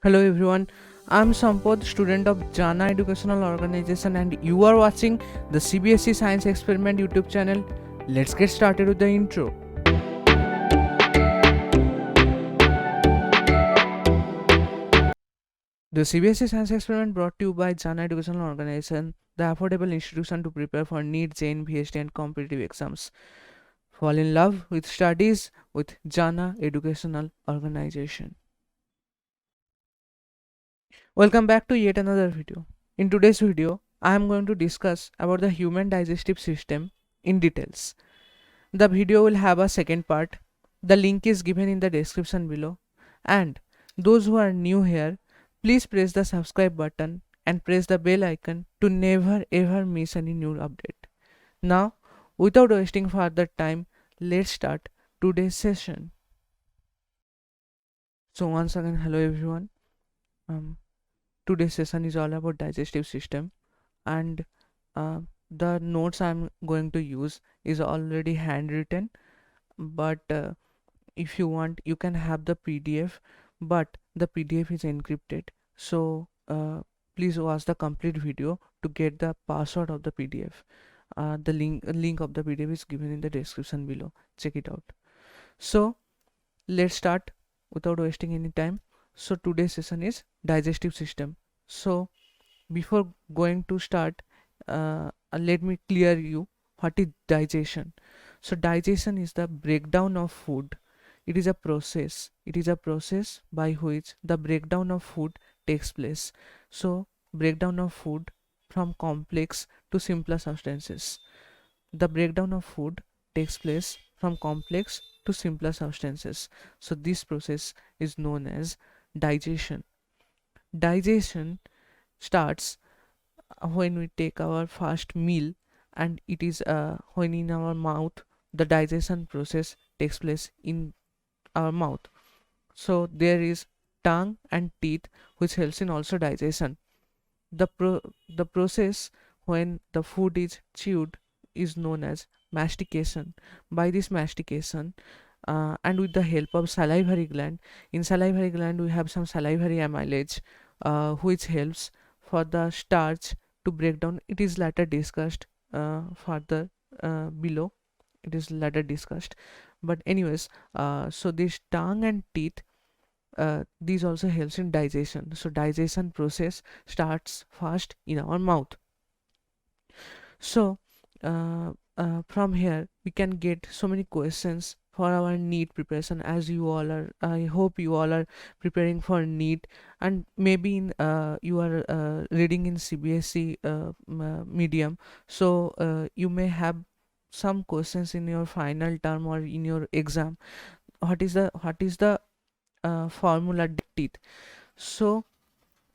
Hello everyone, I'm Sampod, student of Jana Educational Organization, and you are watching the CBSE Science Experiment YouTube channel. Let's get started with the intro. The CBSE Science Experiment brought to you by Jana Educational Organization, the affordable institution to prepare for NEET, JEE, PhD and competitive exams. Fall in love with studies with Jana Educational Organization. Welcome back to yet another video. In today's video, I am going to discuss about the human digestive system in details. The video will have a second part. The link is given in the description below. And those who are new here, please press the subscribe button and press the bell icon to never ever miss any new update. Now, without wasting further time, let's start today's session. So once again, hello everyone. Um, Today's session is all about digestive system, and uh, the notes I'm going to use is already handwritten, but if you want you can have the PDF, but the PDF is encrypted, so please watch the complete video to get the password of the PDF. The link of the PDF is given in the description below. Check it out. So let's start without wasting any time. So today's session is digestive system. So before going to start, let me clear you what is digestion. So digestion is the breakdown of food. It is a process by which the breakdown of food takes place. So breakdown of food from complex to simpler substances. The breakdown of food takes place from complex to simpler substances. So this process is known as digestion. Digestion starts when we take our first meal, and it is when in our mouth the digestion process takes place in our mouth. So there is tongue and teeth which helps in also digestion. The process when the food is chewed is known as mastication. By this mastication, and with the help of salivary gland, in salivary gland we have some salivary amylase, which helps for the starch to break down. It is later discussed further below. It is later discussed, but anyways, so this tongue and teeth, these also helps in digestion. So digestion process starts first in our mouth. So from here we can get so many questions for our NEET preparation. As you all are, I hope you all are preparing for NEET, and maybe in you are reading in CBSE medium, so you may have some questions in your final term or in your exam. What is the formula teeth? So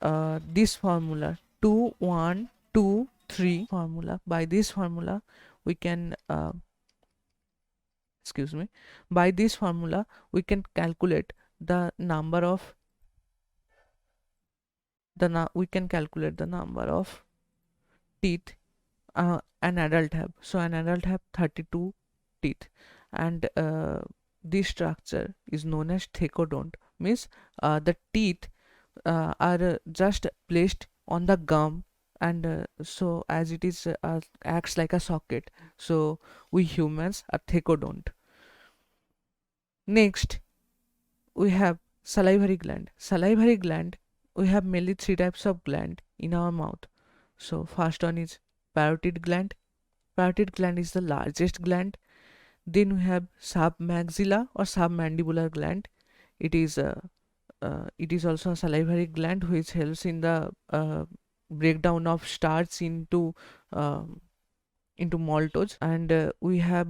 this formula 2 1 2 3 formula, by this formula we can excuse me, by this formula we can calculate the number of we can calculate the number of teeth an adult have. So an adult have 32 teeth, and this structure is known as thecodont. Means the teeth are just placed on the gum, and so as it is acts like a socket, so we humans are thecodont. Next we have salivary gland. We have mainly three types of gland in our mouth. So first one is parotid gland. Parotid gland is the largest gland. Then we have submaxilla or submandibular gland. It is also a salivary gland which helps in the breakdown of starch into maltose, and we have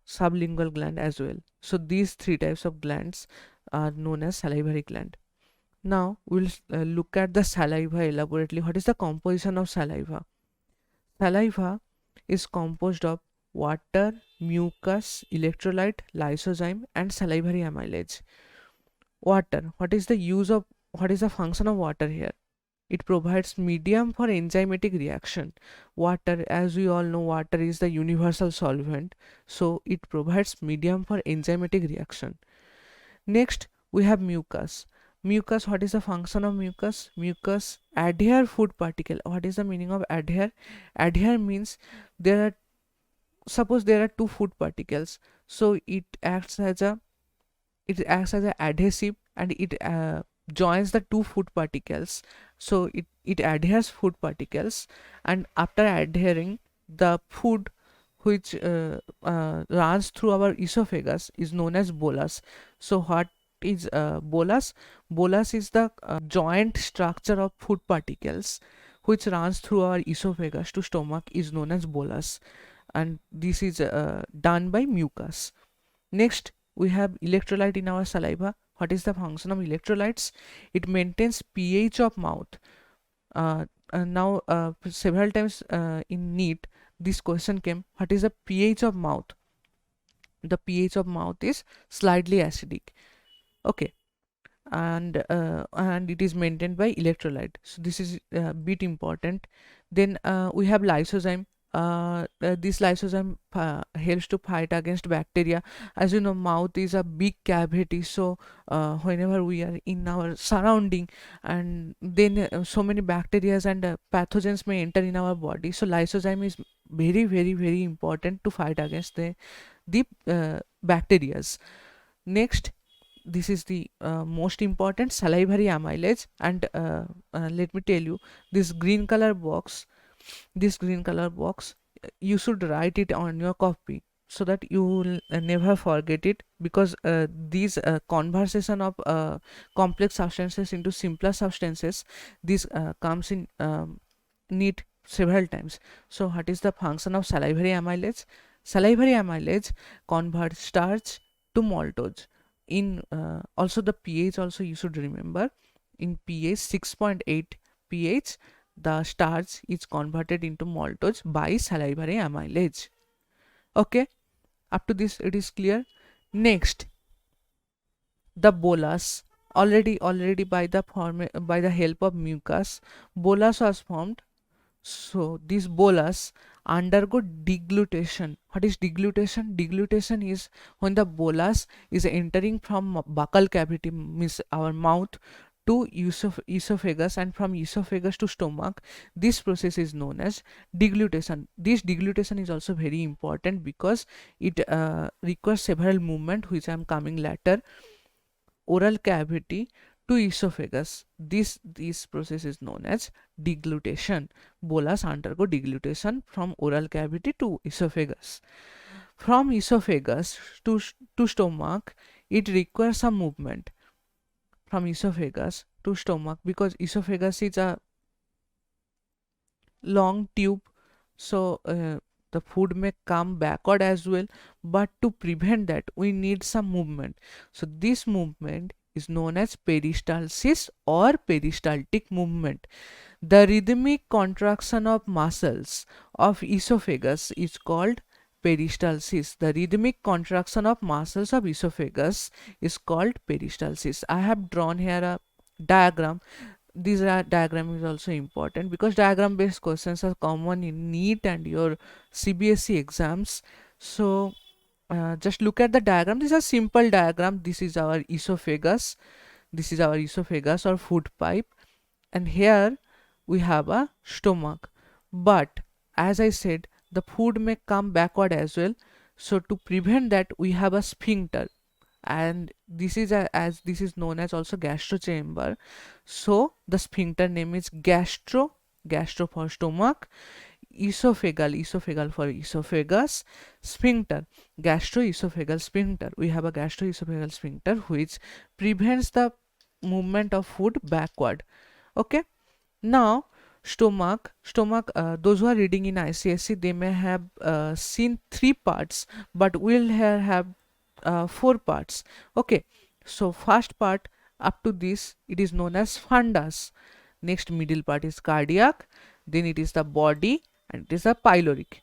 sublingual gland as well. So these three types of glands are known as salivary gland. Now we'll look at the saliva elaborately. What is the composition of saliva? Saliva is composed of water, mucus, electrolyte, lysozyme, and salivary amylase. Water. What is the function of water here? It provides medium for enzymatic reaction. Water, as we all know, water is the universal solvent, so it provides medium for enzymatic reaction. Next, we have mucus. Mucus, what is the function of mucus? Mucus adhere food particle. What is the meaning of adhere? Adhere means there are, suppose there are two food particles, so it acts as a adhesive, and it joins the two food particles, so it adheres food particles, and after adhering, the food which runs through our esophagus is known as bolus. So what is bolus? Bolus is the joint structure of food particles which runs through our esophagus to stomach is known as bolus, and this is done by mucus. Next, we have electrolyte in our saliva. What is the function of electrolytes? It maintains pH of mouth. Now, several times in NEET, this question came: what is the pH of mouth? The pH of mouth is slightly acidic. Okay, and it is maintained by electrolyte. So this is a bit important. Then we have lysozyme. This lysozyme helps to fight against bacteria. As you know, mouth is a big cavity, so whenever we are in our surrounding, and then so many bacteria and pathogens may enter in our body, so lysozyme is very very very important to fight against the bacterias. Next, this is the most important, salivary amylase. And let me tell you, this green color box, you should write it on your copy so that you will never forget it, because these conversation of complex substances into simpler substances, this comes in NEET several times. So what is the function of salivary amylase? Salivary amylase converts starch to maltose. In also the pH also you should remember, in pH 6.8 pH, the starch is converted into maltose by salivary amylase. Okay, up to this it is clear. Next, the bolus, already by the help of mucus, bolus was formed. So this bolus undergo deglutition. What is deglutition? Deglutition is when the bolus is entering from buccal cavity, means our mouth, to esophagus, and from esophagus to stomach. This process is known as deglutition. This deglutition is also very important because it requires several movement, which I am coming later. Oral cavity to esophagus, this process is known as deglutition. Bolus undergo deglutition from oral cavity to esophagus. From esophagus to stomach, it requires some movement from esophagus to stomach, because esophagus is a long tube, so the food may come backward as well, but to prevent that we need some movement. So this movement is known as peristalsis or peristaltic movement. The rhythmic contraction of muscles of esophagus is called peristalsis. The rhythmic contraction of muscles of esophagus is called peristalsis. I have drawn here a diagram. This diagram is also important because diagram based questions are common in NEET and your CBSE exams. So just look at the diagram. This is a simple diagram. This is our esophagus. This is our esophagus or food pipe, and here we have a stomach. But as I said, the food may come backward as well. So to prevent that, we have a sphincter, and this is as this is known as also gastro chamber. So the sphincter name is gastro for stomach, esophageal for esophagus, sphincter, gastroesophageal sphincter. We have a gastroesophageal sphincter which prevents the movement of food backward. Okay, now stomach, those who are reading in ICSE, they may have seen 3 parts, but we'll here have 4 parts. Okay, so first part up to this, it is known as fundus. Next, middle part is cardiac, then it is the body, and it is a pyloric.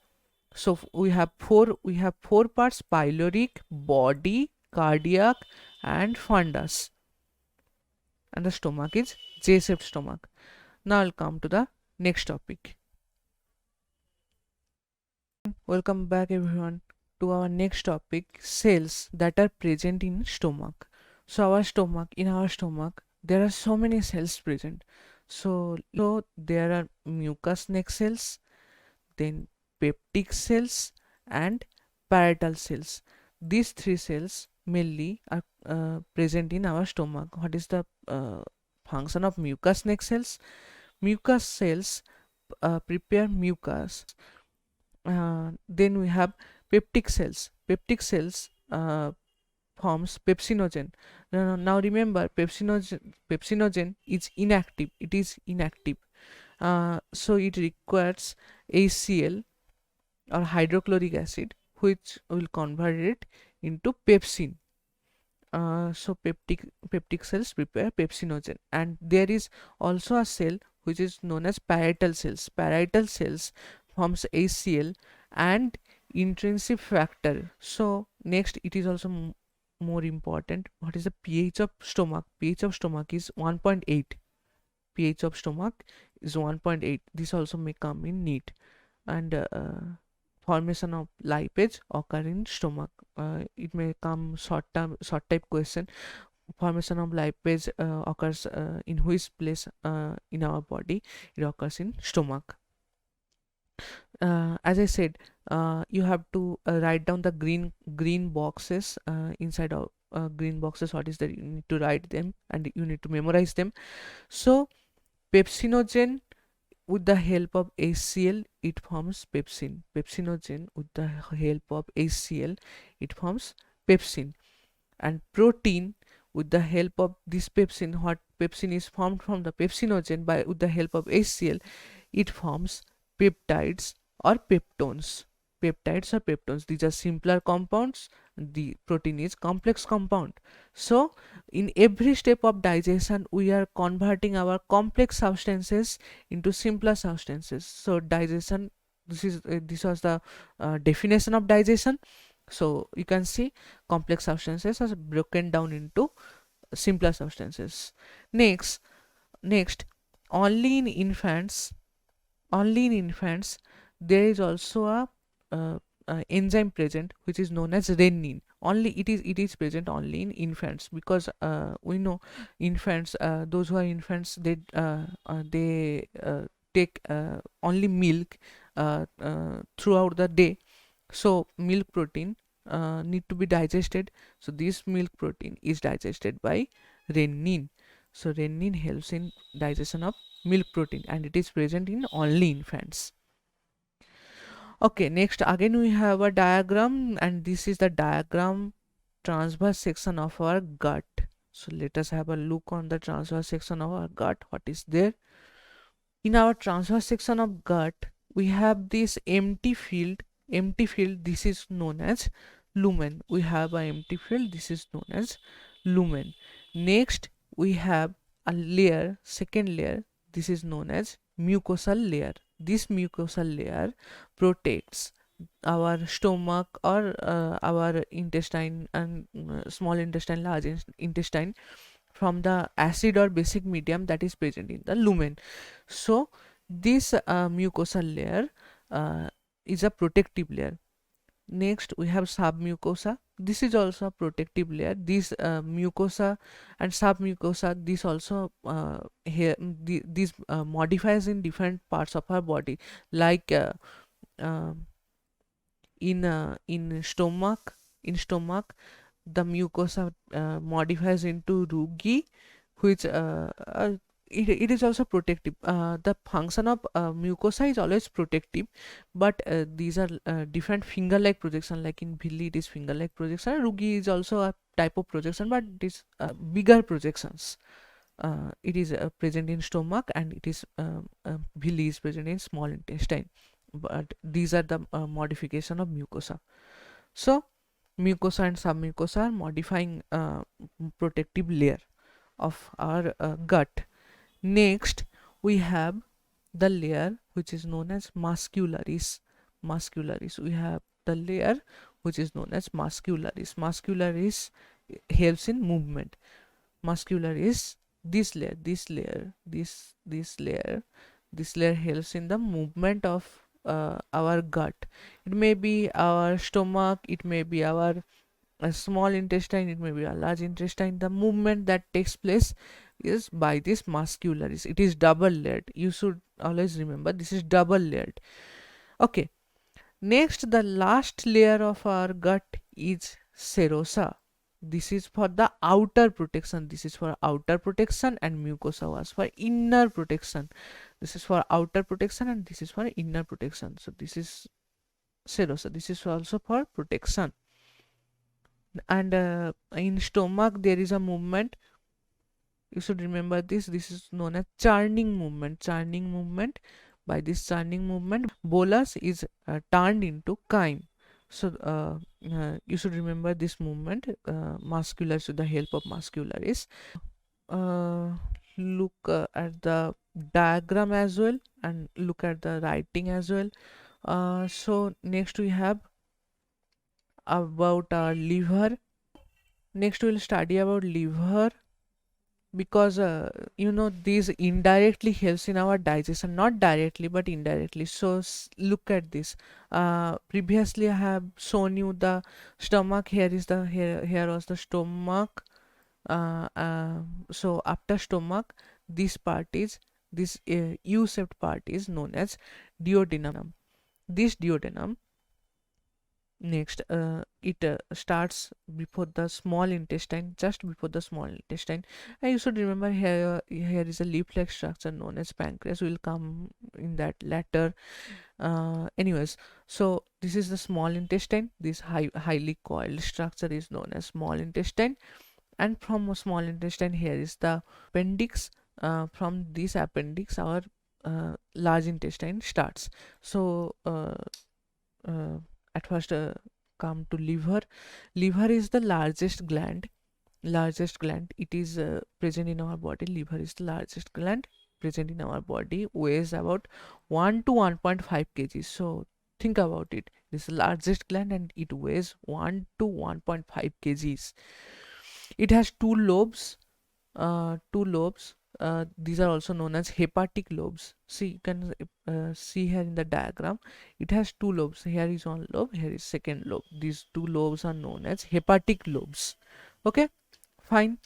So we have four parts: pyloric, body, cardiac, and fundus. And the stomach is J-shaped stomach. Now I'll come to the next topic. Welcome back everyone to our next topic, cells that are present in stomach. So in our stomach there are so many cells present. So there are mucous neck cells, then peptic cells, and parietal cells. These three cells mainly are present in our stomach. What is the function of mucous neck cells? Mucous cells prepare mucus. Then we have peptic cells. Peptic cells forms pepsinogen. Now remember, pepsinogen is inactive. It is inactive. So it requires HCl or hydrochloric acid, which will convert it into pepsin. So peptic cells prepare pepsinogen, and there is also a cell which is known as parietal cells. Parietal cells forms HCl and intrinsic factor. So next, it is also more important. What is the pH of stomach? pH of stomach is 1.8. pH of stomach is 1.8. This also may come in NEET. And formation of lipase occur in stomach. It may come short type question. Formation of lipase occurs in which place in our body? It occurs in stomach. As I said, you have to write down the green boxes inside of green boxes. What is that? You need to write them and you need to memorize them. So pepsinogen, with the help of HCl, it forms pepsin. Pepsinogen, with the help of HCl, it forms pepsin. And protein, with the help of this pepsin, what pepsin is formed from the pepsinogen, by with the help of HCl, it forms peptides or peptones. Peptides or peptones, these are simpler compounds. The protein is complex compound. So in every step of digestion, we are converting our complex substances into simpler substances. So digestion, this was the definition of digestion. So you can see complex substances are broken down into simpler substances. Next, only in infants, there is also a enzyme present which is known as renin. Only it is present only in infants, because we know infants, those who are infants, they take only milk throughout the day. So milk protein need to be digested. So this milk protein is digested by renin. So renin helps in digestion of milk protein, and it is present in only infants. Okay, next again we have a diagram, and this is the diagram transverse section of our gut. So let us have a look on the transverse section of our gut. What is there? In our transverse section of gut, we have this empty field. This is known as lumen. We have a empty field, this is known as lumen. Next, we have a layer, second layer, this is known as mucosal layer. This mucosal layer protects our stomach or our intestine and small intestine, large intestine from the acid or basic medium that is present in the lumen. So this mucosal layer is a protective layer. Next, we have submucosa. This is also a protective layer. This mucosa and submucosa, this also these modifies in different parts of our body, like uh, in stomach, the mucosa modifies into rugi, which it is also protective. The function of mucosa is always protective, but these are different finger-like projection. Like in villi, it is finger-like projection. Rugi is also a type of projection, but it is bigger projections. It is present in stomach, and it is villi is present in small intestine. But these are the modification of mucosa. So mucosa and submucosa are modifying protective layer of our gut. Next, we have the layer which is known as muscularis. We have the layer which is known as muscularis. Muscularis helps in movement. Muscularis, this layer helps in the movement of our gut. It may be our stomach, it may be our small intestine, it may be a large intestine. The movement that takes place is by this muscularis. It is double layered. You should always remember this is double layered. Okay. Next, the last layer of our gut is serosa. This is for the outer protection. This is for outer protection, and mucosa was for inner protection. This is for outer protection and this is for inner protection. So this is serosa. This is also for protection. And in stomach there is a movement. You should remember this. This is known as churning movement. Churning movement. By this churning movement, bolus is turned into chyme. So you should remember this movement, musculars, with the help of muscularis. Look at the diagram as well and look at the writing as well. So next we have about our liver. Next we'll study about liver, because these indirectly helps in our digestion, not directly but indirectly. So look at this. Previously I have shown you the stomach. Here is the here was the stomach. So after stomach, this part is this U-shaped part is known as duodenum. This duodenum, next it starts before the small intestine, just before the small intestine. And you should remember here is a leaf-like structure known as pancreas. We will come in that later. Anyways, so this is the small intestine. This highly coiled structure is known as small intestine, and from a small intestine here is the appendix. From this appendix our large intestine starts. So at first come to liver. Liver is the largest gland. It is present in our body. Liver is the largest gland present in our body, weighs about 1 to 1.5 kg. So think about it. This is the largest gland and it weighs 1 to 1.5 kgs. It has two lobes. These are also known as hepatic lobes. See, you can see here in the diagram, it has two lobes. Here is one lobe, here is second lobe. These two lobes are known as hepatic lobes. Okay, fine.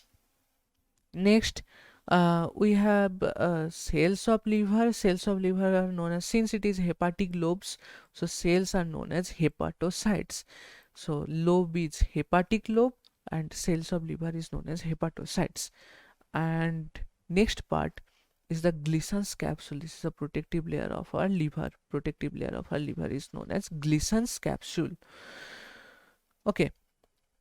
Next, we have cells of liver. Cells of liver are known as, since it is hepatic lobes, so cells are known as hepatocytes. So lobe is hepatic lobe and cells of liver is known as hepatocytes. And next part is the Gleason's capsule. This is a protective layer of our liver. Protective layer of our liver is known as Gleason's capsule. Okay,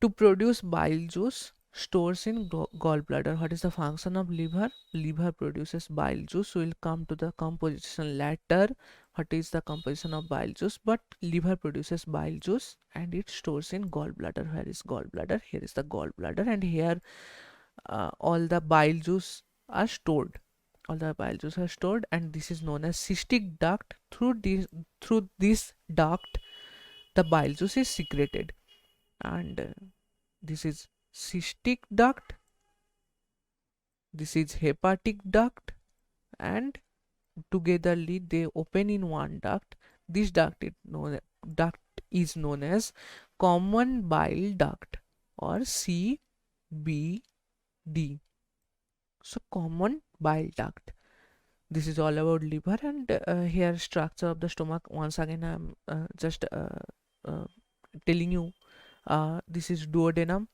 to produce bile juice stores in gallbladder. What is the function of liver? Liver produces bile juice. We will come to the composition later. What is the composition of bile juice? But liver produces bile juice and it stores in gallbladder. Where is gallbladder? Here is the gallbladder, and here all the bile juice are stored. And this is known as cystic duct. Through this duct the bile juice is secreted, and this is cystic duct, this is hepatic duct, and togetherly they open in one duct. This duct is known as common bile duct or CBD. So common bile duct. This is all about liver. And here structure of the stomach, once again I am just telling you. This is duodenum.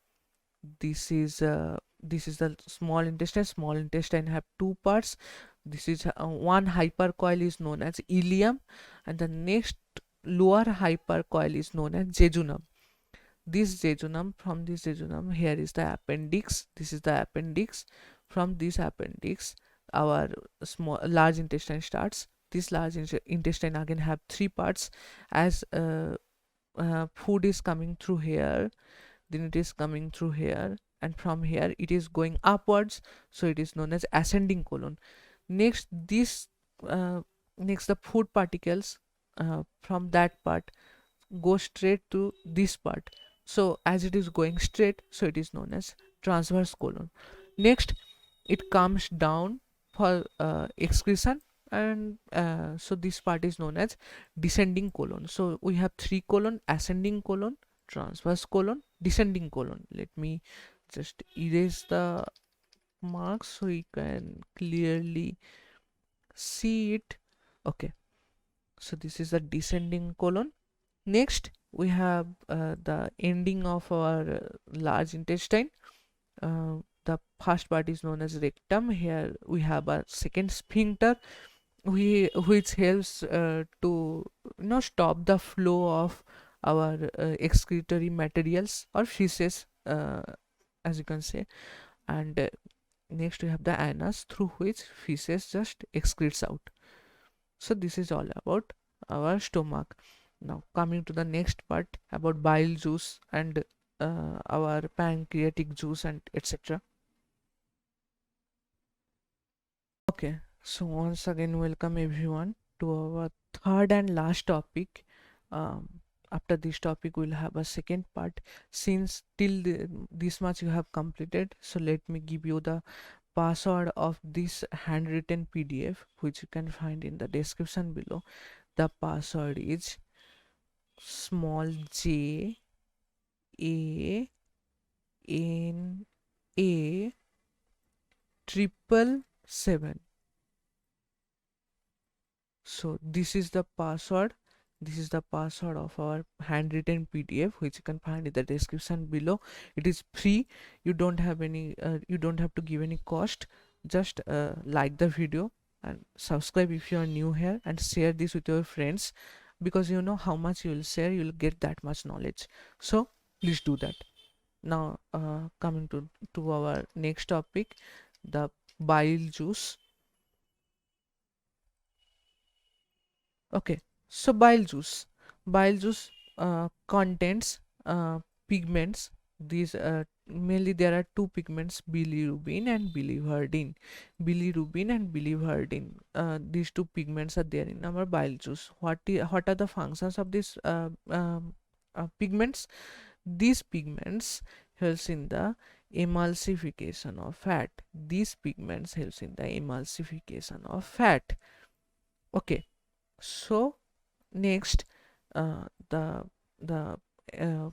This is the small intestine. Small intestine have two parts. This is one hypercoil is known as ileum, and the next lower hypercoil is known as jejunum. This jejunum, from this jejunum, here is the appendix. This is the appendix. From this appendix our large intestine starts. This large intestine again have three parts. As food is coming through here, then it is coming through here, and from here it is going upwards, so it is known as ascending colon. Next the food particles from that part go straight to this part. So as it is going straight, so it is known as transverse colon. Next it comes down for excretion, and so this part is known as descending colon. So we have three colon: ascending colon, transverse colon, descending colon. Let me just erase the marks so you can clearly see it. Okay, so this is the descending colon. Next we have the ending of our large intestine. The first part is known as rectum. Here we have a second sphincter which helps to stop the flow of our excretory materials or feces, as you can say. And next we have the anus through which feces just excretes out. So this is all about our stomach. Now coming to the next part about bile juice and our pancreatic juice and etc. Okay, so once again welcome everyone to our third and last topic. After this topic we'll have a second part. Since till this much you have completed, so let me give you the password of this handwritten PDF which you can find in the description below. The password is small j a n a triple seven. So this is the password. This is the password of our handwritten PDF which you can find in the description below. It is free. You don't have to give any cost. Just like the video and subscribe if you are new here, and share this with your friends, because you know how much you will share, you will get that much knowledge. So please do that. Now coming to our next topic, the bile juice. Okay, so bile juice contains pigments. These mainly there are two pigments, bilirubin and biliverdin. Bilirubin and biliverdin. These two pigments are there in our bile juice. What are the functions of these pigments? These pigments helps in the emulsification of fat. These pigments helps in the emulsification of fat. Okay, so next, the uh,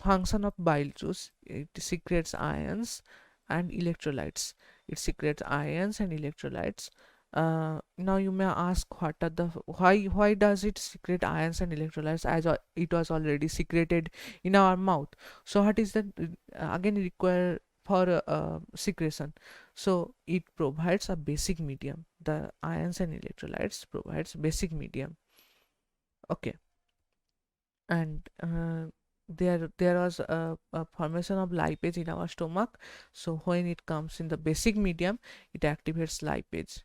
function of bile juice, it secretes ions and electrolytes. It secretes ions and electrolytes. Now you may ask, what are the why does it secrete ions and electrolytes, as it was already secreted in our mouth? So what is that again require for secretion? So it provides a basic medium. The ions and electrolytes provides basic medium. Okay, and there was a formation of lipase in our stomach. So when it comes in the basic medium, it activates lipase.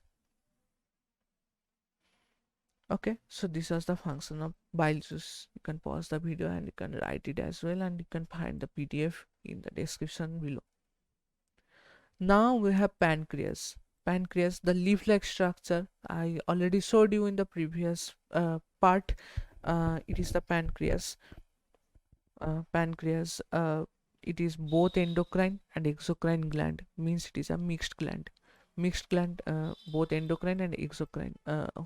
Okay, so this was the function of bile juice. You can pause the video and you can write it as well, and you can find the PDF in the description below. Now we have pancreas. Pancreas, the leaf-like structure I already showed you in the previous part. It is the pancreas. Pancreas, it is both endocrine and exocrine gland, means it is a mixed gland. Mixed gland, both endocrine and exocrine.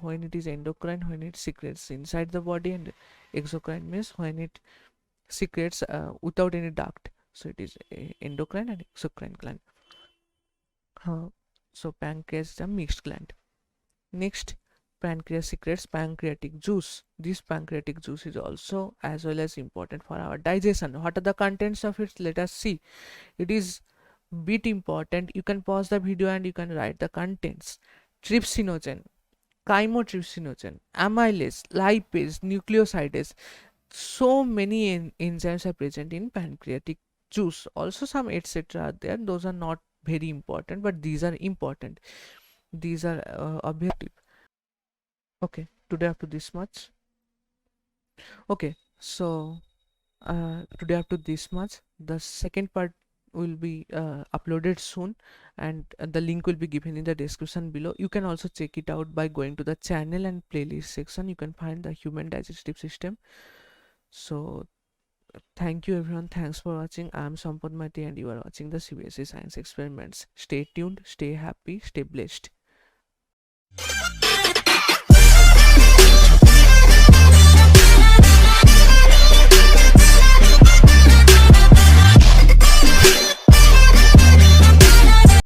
When it is endocrine, when it secretes inside the body, and exocrine means when it secretes without any duct. So it is endocrine and exocrine gland. So pancreas is a mixed gland. Next, pancreas secretes pancreatic juice. This pancreatic juice is also as well as important for our digestion. What are the contents of it? Let us see. It is bit important. You can pause the video and you can write the contents. Trypsinogen, chymotrypsinogen, amylase, lipase, nucleosidase. So many enzymes are present in pancreatic juice. Also some etc. are there. Those are not very important, but these are important. These are objective. Okay, today up to this much. Okay, so today up to this much. The second part will be uploaded soon, and the link will be given in the description below. You can also check it out by going to the channel and playlist section. You can find the human digestive system. So thank you everyone. Thanks for watching. I am Sampad Mati and you are watching the CBSE Science Experiments. Stay tuned, stay happy, stay blessed.